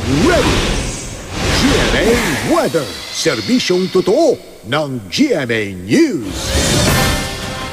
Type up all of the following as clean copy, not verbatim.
ready! GMA Weather, serbisyong totoo ng GMA News.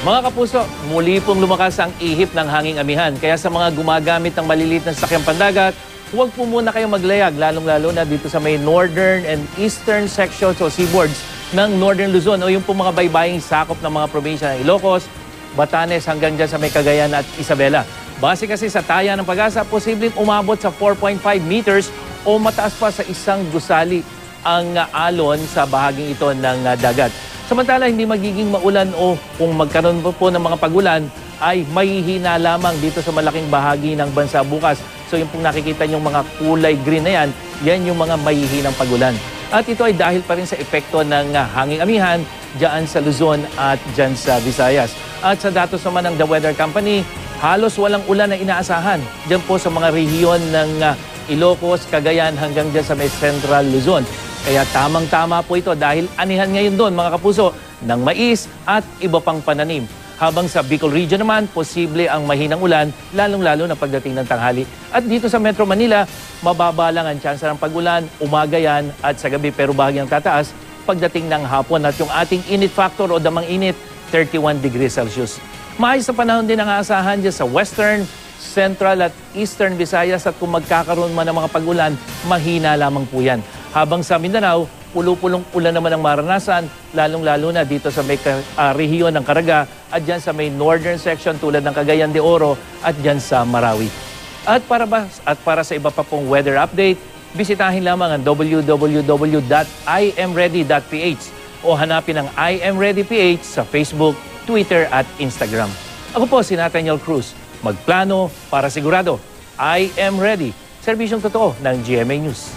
Mga kapuso, muli pong lumakas ang ihip ng hanging amihan. Kaya sa mga gumagamit ng maliliit na sakyang pandagat, huwag po muna kayong maglayag, lalong-lalo na dito sa may northern and eastern sections o seaboards ng Northern Luzon o yung po mga baybaying sakop ng mga probinsya ng Ilocos, Batanes hanggang dyan sa may Cagayan at Isabela. Base kasi sa taya ng Pag-asa, posibleng umabot sa 4.5 meters o mataas pa sa isang gusali ang alon sa bahaging ito ng dagat. Samantala, hindi magiging maulan o kung magkaroon po ng mga pagulan ay mahihina lamang dito sa malaking bahagi ng bansa bukas. So yung pong nakikita yung mga kulay green na yan, yan yung mga mahihinang pagulan. At ito ay dahil pa rin sa epekto ng hanging amihan dyan sa Luzon at dyan sa Visayas. At sa datos naman ng The Weather Company, halos walang ulan na inaasahan dyan po sa mga rehiyon ng Ilocos, Cagayan hanggang dyan sa may Central Luzon. Kaya tamang-tama po ito dahil anihan ngayon doon mga kapuso ng mais at iba pang pananim. Habang sa Bicol Region naman, posible ang mahinang ulan, lalong-lalo na pagdating ng tanghali. At dito sa Metro Manila, mababa lang ang tsansa ng pag-ulan, umaga yan at sa gabi pero bahagyang tataas pagdating ng hapon. At yung ating init factor o damang init, 31 degrees Celsius. Maayos na panahon din ang aasahan dyan sa Western, Central at Eastern Visayas at kung magkakaroon man ng mga pag-ulan, mahina lamang po yan. Habang sa Mindanao, pulo-pulong ulan naman ang maranasan, lalong-lalo na dito sa may rehiyon ng Caraga at dyan sa may northern section tulad ng Cagayan de Oro at dyan sa Marawi. At para sa iba pa pong weather update, bisitahin lamang ang www.imready.ph o hanapin ang I Am Ready PH sa Facebook, Twitter at Instagram. Ako po si Nathaniel Cruz. Magplano para sigurado. I am ready. Serbisyong totoo ng GMA News.